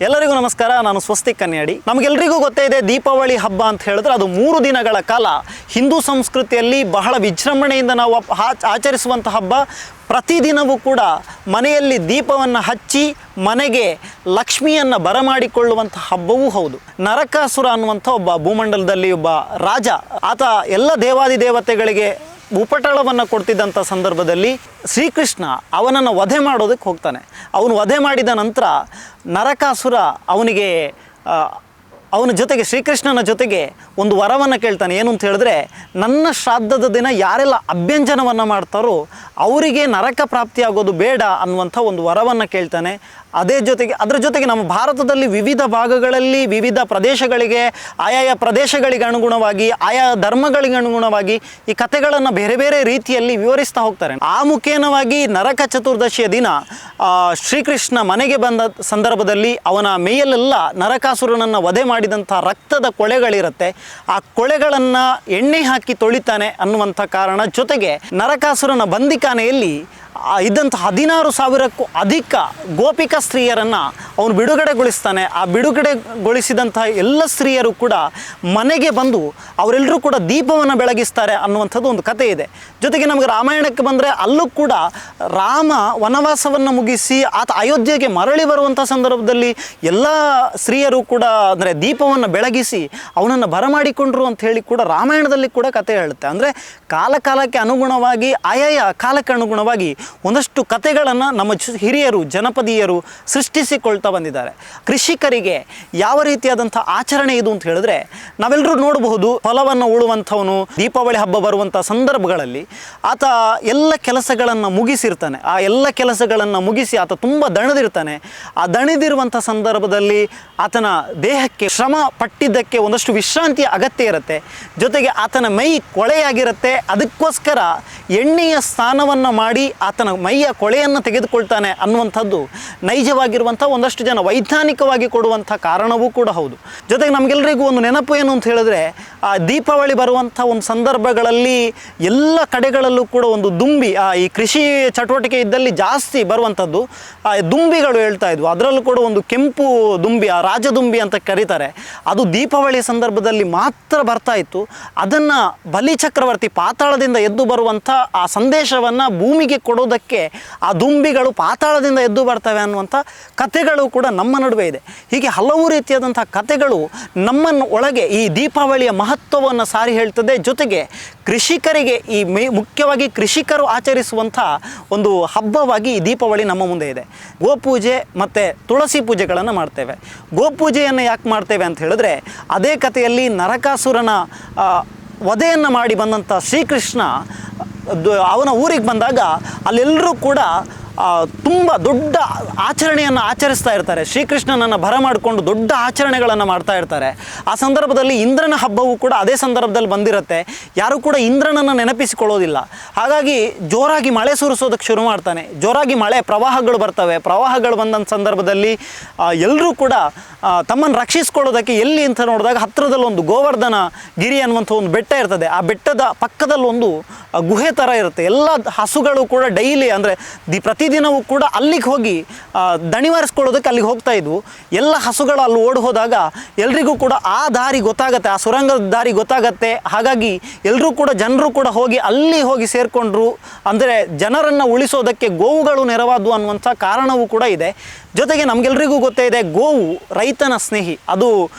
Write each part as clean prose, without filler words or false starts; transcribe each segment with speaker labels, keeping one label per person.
Speaker 1: ಎಲ್ಲರಿಗೂ ನಮಸ್ಕಾರ. ನಾನು ಸ್ವಸ್ತಿ ಕನ್ಯಾಡಿ. ನಮಗೆಲ್ಲರಿಗೂ ಗೊತ್ತೇ ಇದೆ, ದೀಪಾವಳಿ ಹಬ್ಬ ಅಂತ ಹೇಳಿದ್ರೆ ಅದು 3 ದಿನಗಳ ಕಾಲ ಹಿಂದೂ ಸಂಸ್ಕೃತಿಯಲ್ಲಿ ಬಹಳ ವಿಜೃಂಭಣೆಯಿಂದ ನಾವು ಆಚರಿಸುವಂಥ ಹಬ್ಬ. ಪ್ರತಿದಿನವೂ ಕೂಡ ಮನೆಯಲ್ಲಿ ದೀಪವನ್ನು ಹಚ್ಚಿ ಮನೆಗೆ ಲಕ್ಷ್ಮಿಯನ್ನು ಬರಮಾಡಿಕೊಳ್ಳುವಂಥ ಹಬ್ಬವೂ ಹೌದು. ನರಕಾಸುರ ಅನ್ನುವಂಥ ಒಬ್ಬ ಭೂಮಂಡಲದಲ್ಲಿ ಒಬ್ಬ ರಾಜ, ಆತ ಎಲ್ಲ ದೇವಾದಿ ದೇವತೆಗಳಿಗೆ ಉಪಟಳವನ್ನು ಕೊಡ್ತಿದ್ದಂಥ ಸಂದರ್ಭದಲ್ಲಿ ಶ್ರೀಕೃಷ್ಣ ಅವನನ್ನು ವಧೆ ಮಾಡೋದಕ್ಕೆ ಹೋಗ್ತಾನೆ. ಅವನು ವಧೆ ಮಾಡಿದ ನಂತರ ನರಕಾಸುರ ಅವನ ಜೊತೆಗೆ ಶ್ರೀಕೃಷ್ಣನ ಜೊತೆಗೆ ಒಂದು ವರವನ್ನು ಕೇಳ್ತಾನೆ. ಏನು ಅಂತ ಹೇಳಿದ್ರೆ, ನನ್ನ ಶ್ರಾದ್ದದ ದಿನ ಯಾರೆಲ್ಲ ಅಭ್ಯಂಜನವನ್ನು ಮಾಡ್ತಾರೋ ಅವರಿಗೆ ನರಕ ಪ್ರಾಪ್ತಿಯಾಗೋದು ಬೇಡ ಅನ್ನುವಂಥ ಒಂದು ವರವನ್ನು ಕೇಳ್ತಾನೆ. ಅದರ ಜೊತೆಗೆ ನಮ್ಮ ಭಾರತದಲ್ಲಿ ವಿವಿಧ ಭಾಗಗಳಲ್ಲಿ ವಿವಿಧ ಪ್ರದೇಶಗಳಿಗೆ ಆಯಾಯ ಪ್ರದೇಶಗಳಿಗೆ ಅನುಗುಣವಾಗಿ ಆಯಾ ಧರ್ಮಗಳಿಗೆ ಅನುಗುಣವಾಗಿ ಈ ಕಥೆಗಳನ್ನು ಬೇರೆ ಬೇರೆ ರೀತಿಯಲ್ಲಿ ವಿವರಿಸ್ತಾ ಹೋಗ್ತಾರೆ. ಆ ಮುಖೇನವಾಗಿ ನರಕ ಚತುರ್ದಶಿಯ ದಿನ ಶ್ರೀಕೃಷ್ಣ ಮನೆಗೆ ಬಂದ ಸಂದರ್ಭದಲ್ಲಿ ಅವನ ಮೈಯಲ್ಲೆಲ್ಲ ನರಕಾಸುರನನ್ನು ವಧೆ ಮಾಡಿದಂಥ ರಕ್ತದ ಕೊಳೆಗಳಿರುತ್ತೆ. ಆ ಕೊಳೆಗಳನ್ನು ಎಣ್ಣೆ ಹಾಕಿ ತೊಳಿತಾನೆ ಅನ್ನುವಂಥ ಕಾರಣ, ಜೊತೆಗೆ ನರಕಾಸುರನ ಬಂದಿಖಾನೆಯಲ್ಲಿ ಇದ್ದಂಥ 16,000ಕ್ಕೂ ಅಧಿಕ ಗೋಪಿಕಾ ಸ್ತ್ರೀಯರನ್ನು ಅವನು ಬಿಡುಗಡೆಗೊಳಿಸ್ತಾನೆ. ಆ ಬಿಡುಗಡೆಗೊಳಿಸಿದಂಥ ಎಲ್ಲ ಸ್ತ್ರೀಯರು ಕೂಡ ಮನೆಗೆ ಬಂದು ಅವರೆಲ್ಲರೂ ಕೂಡ ದೀಪವನ್ನು ಬೆಳಗಿಸ್ತಾರೆ ಅನ್ನುವಂಥದ್ದು ಒಂದು ಕಥೆ ಇದೆ. ಜೊತೆಗೆ ನಮಗೆ ರಾಮಾಯಣಕ್ಕೆ ಬಂದರೆ ಅಲ್ಲೂ ಕೂಡ ರಾಮ ವನವಾಸವನ್ನು ಮುಗಿಸಿ ಆತ ಅಯೋಧ್ಯೆಗೆ ಮರಳಿ ಬರುವಂಥ ಸಂದರ್ಭದಲ್ಲಿ ಎಲ್ಲ ಸ್ತ್ರೀಯರು ಕೂಡ ಅಂದರೆ ದೀಪವನ್ನು ಬೆಳಗಿಸಿ ಅವನನ್ನು ಬರಮಾಡಿಕೊಂಡ್ರು ಅಂತ ಹೇಳಿ ಕೂಡ ರಾಮಾಯಣದಲ್ಲಿ ಕೂಡ ಕಥೆ ಹೇಳುತ್ತೆ. ಅಂದರೆ ಕಾಲಕ್ಕೆ ಅನುಗುಣವಾಗಿ ಆಯಾಯ ಕಾಲಕ್ಕೆ ಅನುಗುಣವಾಗಿ ಒಂದಷ್ಟು ಕಥೆಗಳನ್ನು ನಮ್ಮ ಹಿರಿಯರು ಜನಪದೀಯರು ಸೃಷ್ಟಿಸಿಕೊಳ್ತಾ ಬಂದಿದ್ದಾರೆ. ಕೃಷಿಕರಿಗೆ ಯಾವ ರೀತಿಯಾದಂಥ ಆಚರಣೆ ಇದು ಅಂತ ಹೇಳಿದ್ರೆ, ನಾವೆಲ್ಲರೂ ನೋಡಬಹುದು, ಹೊಲವನ್ನು ಉಳುವಂಥವನು ದೀಪಾವಳಿ ಹಬ್ಬ ಬರುವಂಥ ಸಂದರ್ಭಗಳಲ್ಲಿ ಆತ ಎಲ್ಲ ಕೆಲಸಗಳನ್ನು ಮುಗಿಸಿರ್ತಾನೆ. ಆ ಎಲ್ಲ ಕೆಲಸಗಳನ್ನು ಮುಗಿಸಿ ಆತ ತುಂಬ ದಣಿದಿರ್ತಾನೆ. ಆ ದಣಿದಿರುವಂಥ ಸಂದರ್ಭದಲ್ಲಿ ಆತನ ದೇಹಕ್ಕೆ ಶ್ರಮ ಪಟ್ಟಿದ್ದಕ್ಕೆ ಒಂದಷ್ಟು ವಿಶ್ರಾಂತಿಯ ಅಗತ್ಯ ಇರುತ್ತೆ. ಜೊತೆಗೆ ಆತನ ಮೈ ಕೊಳೆಯಾಗಿರುತ್ತೆ. ಅದಕ್ಕೋಸ್ಕರ ಎಣ್ಣೆಯ ಸ್ನಾನವನ್ನು ಮಾಡಿ ಆತನ ಮೈಯ ಕೊಳೆಯನ್ನು ತೆಗೆದುಕೊಳ್ತಾನೆ ಅನ್ನುವಂಥದ್ದು ನೈಜವಾಗಿರುವಂಥ ಒಂದಷ್ಟು ಜನ ವೈಜ್ಞಾನಿಕವಾಗಿ ಕೊಡುವಂಥ ಕಾರಣವೂ ಕೂಡ ಹೌದು. ಜೊತೆಗೆ ನಮಗೆಲ್ಲರಿಗೂ ಒಂದು ನೆನಪು ಏನು ಅಂತ ಹೇಳಿದ್ರೆ, ಆ ದೀಪಾವಳಿ ಬರುವಂಥ ಒಂದು ಸಂದರ್ಭಗಳಲ್ಲಿ ಎಲ್ಲ ಕಡೆಗಳಲ್ಲೂ ಕೂಡ ಒಂದು ದುಂಬಿ, ಈ ಕೃಷಿ ಚಟುವಟಿಕೆ ಇದ್ದಲ್ಲಿ ಜಾಸ್ತಿ ಬರುವಂಥದ್ದು ದುಂಬಿಗಳು ಹೇಳ್ತಾ ಇದ್ವು. ಅದರಲ್ಲೂ ಕೂಡ ಒಂದು ಕೆಂಪು ದುಂಬಿ, ಆ ರಾಜದುಂಬಿ ಅಂತ ಕರೀತಾರೆ, ಅದು ದೀಪಾವಳಿಯ ಸಂದರ್ಭದಲ್ಲಿ ಮಾತ್ರ ಬರ್ತಾ ಇತ್ತು. ಅದನ್ನು ಬಲಿ ಚಕ್ರವರ್ತಿ ಪಾತಾಳದಿಂದ ಎದ್ದು ಬರುವಂಥ ಆ ಸಂದೇಶವನ್ನು ಭೂಮಿಗೆ ಕೊಡೋದಕ್ಕೆ ಆ ದುಂಬಿಗಳು ಪಾತಾಳದಿಂದ ಎದ್ದು ಬರ್ತವೆ ಅನ್ನುವಂಥ ಕಥೆಗಳು ಕೂಡ ನಮ್ಮ ನಡುವೆ ಇದೆ. ಹೀಗೆ ಹಲವು ರೀತಿಯಾದಂಥ ಕಥೆಗಳು ನಮ್ಮನ್ನು ಒಳಗೆ ಈ ದೀಪಾವಳಿಯ ಮಹತ್ವವನ್ನು ಸಾರಿ ಹೇಳ್ತದೆ. ಜೊತೆಗೆ ಕೃಷಿಕರಿಗೆ ಮುಖ್ಯವಾಗಿ ಕೃಷಿಕರು ಆಚರಿಸುವಂಥ ಒಂದು ಹಬ್ಬವಾಗಿ ಈ ದೀಪಾವಳಿ ನಮ್ಮ ಮುಂದೆ ಇದೆ. ಗೋಪೂಜೆ ಮತ್ತು ತುಳಸಿ ಪೂಜೆಗಳನ್ನು ಮಾಡ್ತೇವೆ. ಗೋಪೂಜೆಯನ್ನು ಯಾಕೆ ಮಾಡ್ತೇವೆ ಅಂತ ಹೇಳಿದ್ರೆ, ಅದೇ ಕಥೆಯಲ್ಲಿ ನರಕಾಸುರನ ವಧೆಯನ್ನು ಮಾಡಿ ಬಂದಂಥ ಶ್ರೀಕೃಷ್ಣ ಅವನ ಊರಿಗೆ ಬಂದಾಗ ಅಲ್ಲೆಲ್ಲರೂ ಕೂಡ ತುಂಬ ದೊಡ್ಡ ಆಚರಣೆಯನ್ನು ಆಚರಿಸ್ತಾ ಇರ್ತಾರೆ. ಶ್ರೀಕೃಷ್ಣನನ್ನು ಬರಮಾಡಿಕೊಂಡು ದೊಡ್ಡ ಆಚರಣೆಗಳನ್ನು ಮಾಡ್ತಾ ಇರ್ತಾರೆ. ಆ ಸಂದರ್ಭದಲ್ಲಿ ಇಂದ್ರನ ಹಬ್ಬವೂ ಕೂಡ ಅದೇ ಸಂದರ್ಭದಲ್ಲಿ ಬಂದಿರುತ್ತೆ. ಯಾರೂ ಕೂಡ ಇಂದ್ರನನ್ನು ನೆನಪಿಸಿಕೊಳ್ಳೋದಿಲ್ಲ. ಹಾಗಾಗಿ ಜೋರಾಗಿ ಮಳೆ ಸುರಿಸೋದಕ್ಕೆ ಶುರು ಮಾಡ್ತಾನೆ. ಜೋರಾಗಿ ಪ್ರವಾಹಗಳು ಬರ್ತವೆ. ಪ್ರವಾಹಗಳು ಬಂದಂಥ ಸಂದರ್ಭದಲ್ಲಿ ಎಲ್ಲರೂ ಕೂಡ ತಮ್ಮನ್ನು ರಕ್ಷಿಸ್ಕೊಳ್ಳೋದಕ್ಕೆ ಎಲ್ಲಿ ಅಂತ ನೋಡಿದಾಗ ಹತ್ತಿರದಲ್ಲಿ ಒಂದು ಗೋವರ್ಧನ ಗಿರಿ ಅನ್ನುವಂಥ ಒಂದು ಬೆಟ್ಟ ಇರ್ತದೆ. ಆ ಬೆಟ್ಟದ ಪಕ್ಕದಲ್ಲಿ ಒಂದು ಗುಹೆ ಥರ ಇರುತ್ತೆ. ಎಲ್ಲ ಹಸುಗಳು ಕೂಡ ಡೈಲಿ ಅಂದರೆ ಪ್ರತಿದಿನವೂ ಕೂಡ ಅಲ್ಲಿಗೆ ಹೋಗಿ ದಣಿವಾರಿಸ್ಕೊಳ್ಳೋದಕ್ಕೆ ಅಲ್ಲಿಗೆ ಹೋಗ್ತಾ ಇದ್ವು. ಎಲ್ಲ ಹಸುಗಳು ಅಲ್ಲಿ ಓಡಿ ಹೋದಾಗ ಎಲ್ರಿಗೂ ಕೂಡ ಆ ದಾರಿ ಗೊತ್ತಾಗತ್ತೆ, ಆ ಸುರಂಗದ ದಾರಿ ಗೊತ್ತಾಗತ್ತೆ. ಹಾಗಾಗಿ ಜನರು ಕೂಡ ಅಲ್ಲಿ ಹೋಗಿ ಸೇರಿಕೊಂಡ್ರು. ಅಂದರೆ ಜನರನ್ನು ಉಳಿಸೋದಕ್ಕೆ ಗೋವುಗಳು ನೆರವಾದವು ಅನ್ನುವಂಥ ಕಾರಣವೂ ಕೂಡ ಇದೆ. ಜೊತೆಗೆ ನಮಗೆಲ್ರಿಗೂ ಗೊತ್ತೇ ಇದೆ, ಗೋವು ರೈತನ ಸ್ನೇಹಿ. ಅದು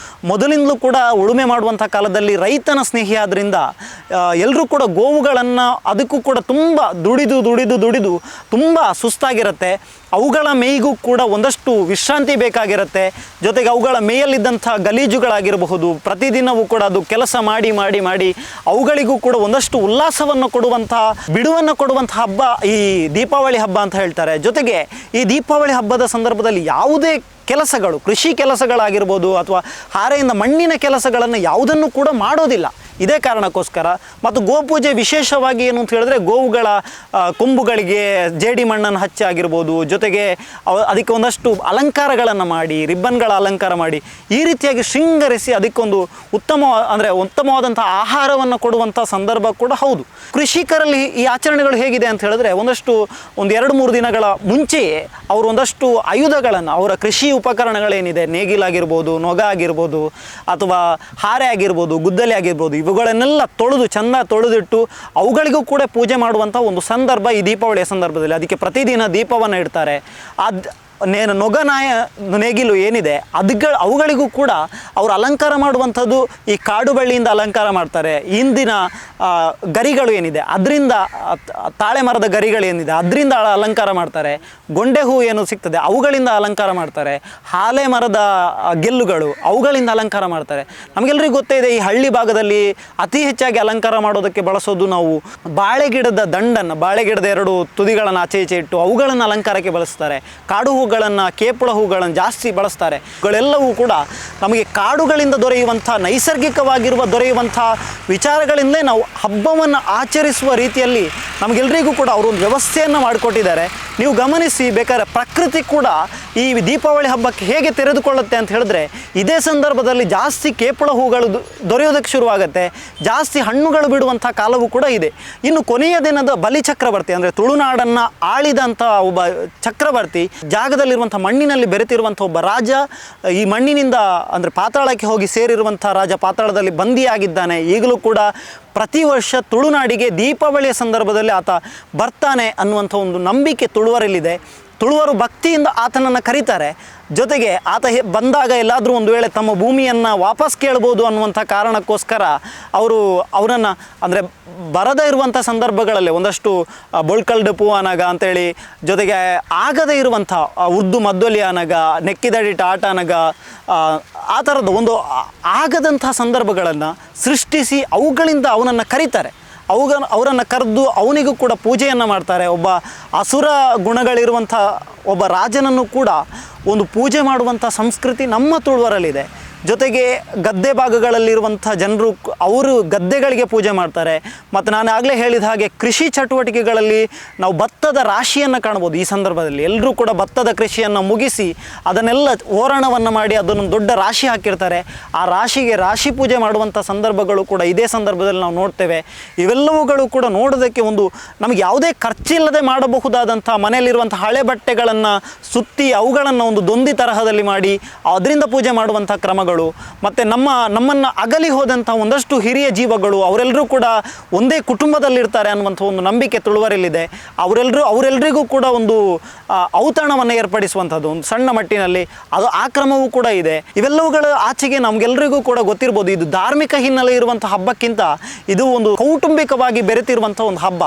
Speaker 1: ಮೊದಲಿಂದಲೂ ಕೂಡ ಉಳುಮೆ ಮಾಡುವಂಥ ಕಾಲದಲ್ಲಿ ರೈತನ ಸ್ನೇಹಿ ಆದ್ದರಿಂದ ಎಲ್ಲರೂ ಕೂಡ ಗೋವುಗಳನ್ನು ಅದಕ್ಕೂ ಕೂಡ ತುಂಬ ದುಡಿದು ತುಂಬ ಸುಸ್ತಾಗಿರುತ್ತೆ. ಅವುಗಳ ಮೇಯ್ಗೂ ಕೂಡ ಒಂದಷ್ಟು ವಿಶ್ರಾಂತಿ ಬೇಕಾಗಿರುತ್ತೆ. ಜೊತೆಗೆ ಅವುಗಳ ಮೇಯಲ್ಲಿದ್ದಂಥ ಗಲೀಜುಗಳಾಗಿರಬಹುದು, ಪ್ರತಿದಿನವೂ ಕೂಡ ಅದು ಕೆಲಸ ಮಾಡಿ ಅವುಗಳಿಗೂ ಕೂಡ ಒಂದಷ್ಟು ಉಲ್ಲಾಸವನ್ನು ಕೊಡುವಂಥ ಬಿಡುವನ್ನು ಕೊಡುವಂಥ ಹಬ್ಬ ಈ ದೀಪಾವಳಿ ಹಬ್ಬ ಅಂತ ಹೇಳ್ತಾರೆ. ಜೊತೆಗೆ ಈ ದೀಪಾವಳಿ ಹಬ್ಬದ ಸಂದರ್ಭದಲ್ಲಿ ಯಾವುದೇ ಕೆಲಸಗಳು, ಕೃಷಿ ಕೆಲಸಗಳಾಗಿರ್ಬೋದು ಅಥವಾ ಹಾರೆಯಿಂದ ಮಣ್ಣಿನ ಕೆಲಸಗಳನ್ನು ಯಾವುದನ್ನು ಕೂಡ ಮಾಡೋದಿಲ್ಲ. ಇದೇ ಕಾರಣಕ್ಕೋಸ್ಕರ. ಮತ್ತು ಗೋಪೂಜೆ ವಿಶೇಷವಾಗಿ ಏನು ಅಂತ ಹೇಳಿದ್ರೆ ಗೋವುಗಳ ಕೊಂಬುಗಳಿಗೆ ಜೇಡಿ ಮಣ್ಣನ್ನು ಹಚ್ಚಿ ಆಗಿರ್ಬೋದು, ಜೊತೆಗೆ ಅದಕ್ಕೆ ಒಂದಷ್ಟು ಅಲಂಕಾರಗಳನ್ನು ಮಾಡಿ, ರಿಬ್ಬನ್ಗಳ ಅಲಂಕಾರ ಮಾಡಿ, ಈ ರೀತಿಯಾಗಿ ಶೃಂಗರಿಸಿ ಅದಕ್ಕೊಂದು ಉತ್ತಮವಾದಂಥ ಆಹಾರವನ್ನು ಕೊಡುವಂಥ ಸಂದರ್ಭ ಕೂಡ ಹೌದು. ಕೃಷಿಕರಲ್ಲಿ ಈ ಆಚರಣೆಗಳು ಹೇಗಿದೆ ಅಂತ ಹೇಳಿದ್ರೆ ಒಂದು 2-3 ದಿನಗಳ ಮುಂಚೆಯೇ ಅವರು ಒಂದಷ್ಟು ಆಯುಧಗಳನ್ನು, ಅವರ ಕೃಷಿ ಉಪಕರಣಗಳೇನಿದೆ, ನೇಗಿಲಾಗಿರ್ಬೋದು, ನೊಗ ಆಗಿರ್ಬೋದು, ಅಥವಾ ಹಾರೆ ಆಗಿರ್ಬೋದು, ಗುದ್ದಲಿ ಆಗಿರ್ಬೋದು, ಇವುಗಳನ್ನೆಲ್ಲ ಚೆಂದ ತೊಳೆದಿಟ್ಟು ಅವುಗಳಿಗೂ ಕೂಡ ಪೂಜೆ ಮಾಡುವಂಥ ಒಂದು ಸಂದರ್ಭ ಈ ದೀಪಾವಳಿಯ ಸಂದರ್ಭದಲ್ಲಿ. ಅದಕ್ಕೆ ಪ್ರತಿದಿನ ದೀಪವನ್ನು ಇಡ್ತಾರೆ. ನೇಗಿಲು ಏನಿದೆ ಅವುಗಳಿಗೂ ಕೂಡ ಅವರು ಅಲಂಕಾರ ಮಾಡುವಂಥದ್ದು ಈ ಕಾಡು ಬಳ್ಳಿಯಿಂದ ಅಲಂಕಾರ ಮಾಡ್ತಾರೆ. ಹಿಂದಿನ ಗರಿಗಳು ಏನಿದೆ ಅದರಿಂದ, ತಾಳೆ ಮರದ ಗರಿಗಳೇನಿದೆ ಅದರಿಂದ ಅಲಂಕಾರ ಮಾಡ್ತಾರೆ. ಗೊಂಡೆ ಹೂ ಏನು ಸಿಗ್ತದೆ ಅವುಗಳಿಂದ ಅಲಂಕಾರ ಮಾಡ್ತಾರೆ. ಹಾಲೆ ಮರದ ಗೆಲ್ಲುಗಳು ಅವುಗಳಿಂದ ಅಲಂಕಾರ ಮಾಡ್ತಾರೆ. ನಮಗೆಲ್ಲರಿಗೂ ಗೊತ್ತೇ ಇದೆ, ಈ ಹಳ್ಳಿ ಭಾಗದಲ್ಲಿ ಅತಿ ಹೆಚ್ಚಾಗಿ ಅಲಂಕಾರ ಮಾಡೋದಕ್ಕೆ ಬಳಸೋದು ನಾವು ಬಾಳೆಗಿಡದ ದಂಡನ್ನು, ಬಾಳೆಗಿಡದ 2 ತುದಿಗಳನ್ನು ಆಚೆ ಈಚೆ ಇಟ್ಟು ಅವುಗಳನ್ನು ಅಲಂಕಾರಕ್ಕೆ ಬಳಸ್ತಾರೆ. ಕಾಡು ಹೂಗಳನ್ನು, ಕೇಪುಳ ಹೂಗಳನ್ನು ಜಾಸ್ತಿ ಬಳಸ್ತಾರೆ. ಇವುಗಳೆಲ್ಲವೂ ಕೂಡ ನಮಗೆ ಕಾಡುಗಳಿಂದ ನೈಸರ್ಗಿಕವಾಗಿರುವ ದೊರೆಯುವಂಥ ವಿಚಾರಗಳಿಂದಲೇ ನಾವು ಹಬ್ಬವನ್ನು ಆಚರಿಸುವ ರೀತಿಯಲ್ಲಿ ನಮಗೆಲ್ಲರಿಗೂ ಕೂಡ ಅವರು ಒಂದು ವ್ಯವಸ್ಥೆಯನ್ನು ಮಾಡಿಕೊಟ್ಟಿದ್ದಾರೆ. ನೀವು ಗಮನಿಸಿ, ಬೇಕಾದ್ರೆ ಪ್ರಕೃತಿ ಕೂಡ ಈ ದೀಪಾವಳಿ ಹಬ್ಬಕ್ಕೆ ಹೇಗೆ ತೆರೆದುಕೊಳ್ಳುತ್ತೆ ಅಂತ ಹೇಳಿದ್ರೆ, ಇದೇ ಸಂದರ್ಭದಲ್ಲಿ ಜಾಸ್ತಿ ಕೇಪುಳ ಹೂಗಳು ದೊರೆಯೋದಕ್ಕೆ ಶುರುವಾಗುತ್ತೆ, ಜಾಸ್ತಿ ಹಣ್ಣುಗಳು ಬಿಡುವಂಥ ಕಾಲವೂ ಕೂಡ ಇದೆ. ಇನ್ನು ಕೊನೆಯ ದಿನದ ಬಲಿ ಚಕ್ರವರ್ತಿ ಅಂದರೆ ತುಳುನಾಡನ್ನು ಆಳಿದಂಥ ಒಬ್ಬ ಚಕ್ರವರ್ತಿ, ಜಾಗದಲ್ಲಿರುವಂಥ ಮಣ್ಣಿನಲ್ಲಿ ಬೆರೆತಿರುವಂಥ ಒಬ್ಬ ರಾಜ, ಈ ಮಣ್ಣಿನಿಂದ ಅಂದರೆ ಪಾತಾಳಕ್ಕೆ ಹೋಗಿ ಸೇರಿರುವಂಥ ರಾಜ ಪಾತಾಳದಲ್ಲಿ ಬಂದಿಯಾಗಿದ್ದಾನೆ. ಈಗಲೂ ಕೂಡ ಪ್ರತಿ ವರ್ಷ ತುಳುನಾಡಿಗೆ ದೀಪಾವಳಿಯ ಸಂದರ್ಭದಲ್ಲಿ ಆತ ಬರ್ತಾನೆ ಅನ್ನುವಂಥ ಒಂದು ನಂಬಿಕೆ ತುಳುವರಲ್ಲಿದೆ. ತುಳುವರು ಭಕ್ತಿಯಿಂದ ಆತನನ್ನು ಕರೀತಾರೆ. ಜೊತೆಗೆ ಆತ ಬಂದಾಗ ಎಲ್ಲಾದರೂ ಒಂದು ವೇಳೆ ತಮ್ಮ ಭೂಮಿಯನ್ನು ವಾಪಸ್ ಕೇಳ್ಬೋದು ಅನ್ನುವಂಥ ಕಾರಣಕ್ಕೋಸ್ಕರ ಅವರನ್ನು ಅಂದರೆ ಬರದೇ ಇರುವಂಥ ಸಂದರ್ಭಗಳಲ್ಲಿ ಒಂದಷ್ಟು ಬೊಳ್ಕಲ್ಡು ಪೂ ಅನಗ ಅಂತೇಳಿ, ಜೊತೆಗೆ ಆಗದೇ ಇರುವಂಥ ಉರ್ದು ಮದ್ದೊಲಿ ಅನಗ, ನೆಕ್ಕಿದಡಿಟ ಆಟ ಅನಗ, ಆ ಥರದ ಒಂದು ಆಗದಂಥ ಸಂದರ್ಭಗಳನ್ನು ಸೃಷ್ಟಿಸಿ ಅವುಗಳಿಂದ ಅವನನ್ನು ಕರೀತಾರೆ. ಅವರನ್ನು ಕರೆದು ಅವನಿಗೂ ಕೂಡ ಪೂಜೆಯನ್ನು ಮಾಡ್ತಾರೆ. ಒಬ್ಬ ಅಸುರ ಗುಣಗಳಿರುವಂಥ ಒಬ್ಬ ರಾಜನನ್ನು ಕೂಡ ಒಂದು ಪೂಜೆ ಮಾಡುವಂಥ ಸಂಸ್ಕೃತಿ ನಮ್ಮ ತುಳುವರಲ್ಲಿದೆ. ಜೊತೆಗೆ ಗದ್ದೆ ಭಾಗಗಳಲ್ಲಿರುವಂಥ ಜನರು ಅವರು ಗದ್ದೆಗಳಿಗೆ ಪೂಜೆ ಮಾಡ್ತಾರೆ. ಮತ್ತು ನಾನು ಆಗಲೇ ಹೇಳಿದ ಹಾಗೆ ಕೃಷಿ ಚಟುವಟಿಕೆಗಳಲ್ಲಿ ನಾವು ಭತ್ತದ ರಾಶಿಯನ್ನು ಕಾಣ್ಬೋದು. ಈ ಸಂದರ್ಭದಲ್ಲಿ ಎಲ್ಲರೂ ಕೂಡ ಭತ್ತದ ಕೃಷಿಯನ್ನು ಮುಗಿಸಿ ಅದನ್ನೆಲ್ಲ ಓರಣವನ್ನು ಮಾಡಿ ಅದನ್ನು ದೊಡ್ಡ ರಾಶಿ ಹಾಕಿರ್ತಾರೆ. ಆ ರಾಶಿಗೆ ರಾಶಿ ಪೂಜೆ ಮಾಡುವಂಥ ಸಂದರ್ಭಗಳು ಕೂಡ ಇದೇ ಸಂದರ್ಭದಲ್ಲಿ ನಾವು ನೋಡ್ತೇವೆ. ಇವೆಲ್ಲವುಗಳು ಕೂಡ ನೋಡೋದಕ್ಕೆ ನಮಗೆ ಯಾವುದೇ ಖರ್ಚಿಲ್ಲದೆ ಮಾಡಬಹುದಾದಂಥ ಮನೆಯಲ್ಲಿರುವಂಥ ಹಳೆ ಬಟ್ಟೆಗಳನ್ನು ಸುತ್ತಿ ಅವುಗಳನ್ನು ಒಂದು ದೊಂದಿ ತರಹದಲ್ಲಿ ಮಾಡಿ ಅದರಿಂದ ಪೂಜೆ ಮಾಡುವಂಥ ಕ್ರಮಗಳು, ಮತ್ತು ನಮ್ಮನ್ನು ಅಗಲಿ ಹೋದಂಥ ಒಂದಷ್ಟು ಹಿರಿಯ ಜೀವಗಳು ಅವರೆಲ್ಲರೂ ಕೂಡ ಒಂದೇ ಕುಟುಂಬದಲ್ಲಿರ್ತಾರೆ ಅನ್ನುವಂಥ ಒಂದು ನಂಬಿಕೆ ತುಳುವರಲ್ಲಿದೆ. ಅವರೆಲ್ಲರಿಗೂ ಕೂಡ ಒಂದು ಔತಣವನ್ನು ಏರ್ಪಡಿಸುವಂಥದ್ದು ಒಂದು ಸಣ್ಣ ಮಟ್ಟಿನಲ್ಲಿ ಆ ಕ್ರಮವೂ ಕೂಡ ಇದೆ. ಇವೆಲ್ಲವುಗಳ ಆಚೆಗೆ ನಮಗೆಲ್ಲರಿಗೂ ಕೂಡ ಗೊತ್ತಿರ್ಬೋದು, ಇದು ಧಾರ್ಮಿಕ ಹಿನ್ನೆಲೆ ಇರುವಂಥ ಹಬ್ಬಕ್ಕಿಂತ ಇದು ಒಂದು ಕೌಟುಂಬಿಕವಾಗಿ ಬೆರೆತಿರುವಂಥ ಒಂದು ಹಬ್ಬ.